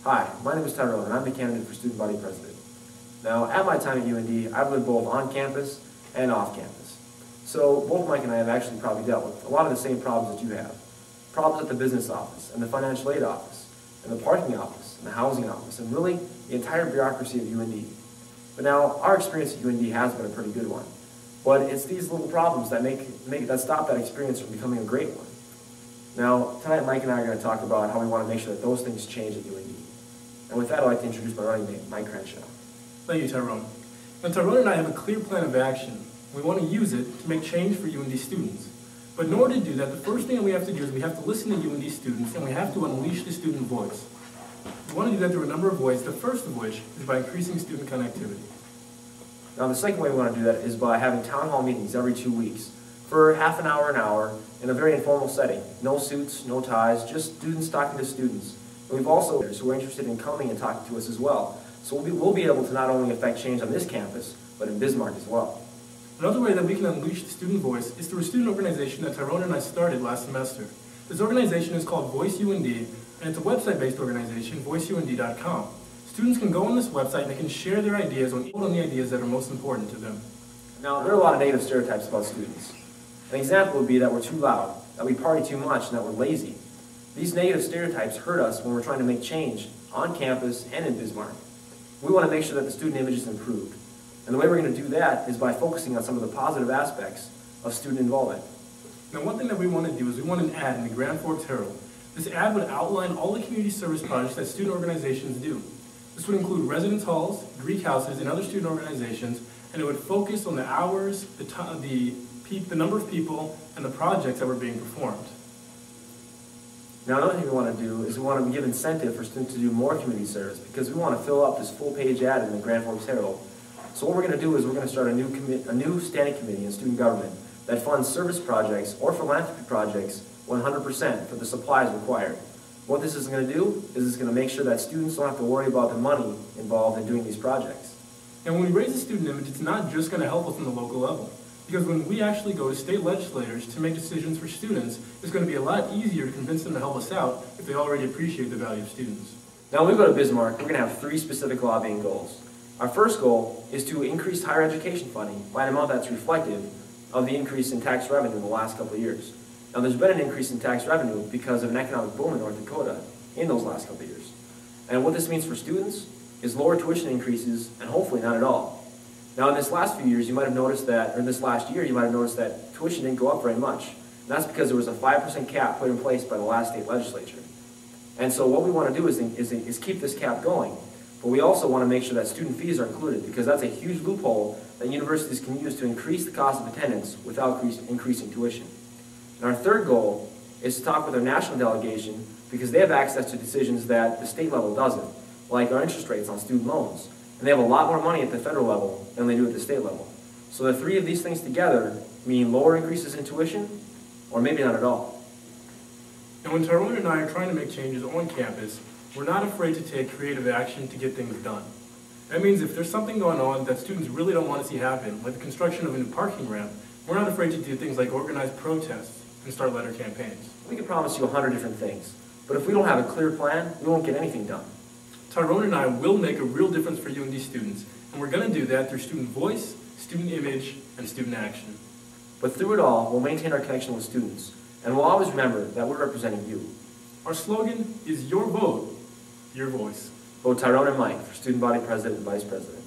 Hi, my name is Tyrone and I'm the candidate for student body president. Now, at my time at UND, I've lived both on campus and off campus. So both Mike and I have actually probably dealt with a lot of the same problems that you have. Problems at the business office, and the financial aid office, and the parking office, and the housing office, and really the entire bureaucracy of UND. But now, our experience at UND has been a pretty good one. But it's these little problems that that stop that experience from becoming a great one. Now, tonight Mike and I are going to talk about how we want to make sure that those things change at UND. And with that, I'd like to introduce my running mate, Mike Crenshaw. Thank you, Tyrone. Now, Tyrone and I have a clear plan of action. We want to use it to make change for UND students. But in order to do that, the first thing that we have to do is we have to listen to UND students, and we have to unleash the student voice. We want to do that through a number of ways, the first of which is by increasing student connectivity. Now, the second way we want to do that is by having town hall meetings every 2 weeks for half an hour, in a very informal setting. No suits, no ties, just students talking to students. And we've also who are interested in coming and talking to us as well. So we'll be able to not only affect change on this campus, but in Bismarck as well. Another way that we can unleash the student voice is through a student organization that Tyrone and I started last semester. This organization is called Voice UND, and it's a website-based organization, voiceund.com. Students can go on this website and they can share their ideas on the ideas that are most important to them. Now, there are a lot of negative stereotypes about students. An example would be that we're too loud, that we party too much, and that we're lazy. These negative stereotypes hurt us when we're trying to make change on campus and in Bismarck. We want to make sure that the student image is improved. And the way we're going to do that is by focusing on some of the positive aspects of student involvement. Now, one thing that we want to do is we want an ad in the Grand Forks Herald. This ad would outline all the community service projects that student organizations do. This would include residence halls, Greek houses, and other student organizations, and it would focus on the hours, the number of people, and the projects that were being performed. Now, another thing we want to do is we want to give incentive for students to do more community service, because we want to fill up this full-page ad in the Grand Forks Herald. So what we're going to do is we're going to start a new standing committee in student government that funds service projects or philanthropy projects 100% for the supplies required. What this is going to do is it's going to make sure that students don't have to worry about the money involved in doing these projects. And when we raise the student image, it's not just going to help us on the local level. Because when we actually go to state legislators to make decisions for students, it's going to be a lot easier to convince them to help us out if they already appreciate the value of students. Now, when we go to Bismarck, we're going to have 3 specific lobbying goals. Our first goal is to increase higher education funding by an amount that's reflective of the increase in tax revenue in the last couple of years. Now, there's been an increase in tax revenue because of an economic boom in North Dakota in those last couple of years. And what this means for students is lower tuition increases and hopefully not at all. Now, in this last few years, you might have noticed that, or in this last year, you might have noticed that tuition didn't go up very much. And that's because there was a 5% cap put in place by the last state legislature. And so what we want to do is keep this cap going. But we also want to make sure that student fees are included, because that's a huge loophole that universities can use to increase the cost of attendance without increasing tuition. And our third goal is to talk with our national delegation, because they have access to decisions that the state level doesn't, like our interest rates on student loans. And they have a lot more money at the federal level than they do at the state level. So the 3 of these things together mean lower increases in tuition, or maybe not at all. And when Tyrone and I are trying to make changes on campus, we're not afraid to take creative action to get things done. That means if there's something going on that students really don't want to see happen, like the construction of a new parking ramp, we're not afraid to do things like organize protests and start letter campaigns. We can promise you 100 different things, but if we don't have a clear plan, we won't get anything done. Tyrone and I will make a real difference for UND students, and we're going to do that through student voice, student image, and student action. But through it all, we'll maintain our connection with students, and we'll always remember that we're representing you. Our slogan is your vote, your voice. Vote Tyrone and Mike for student body president and vice president.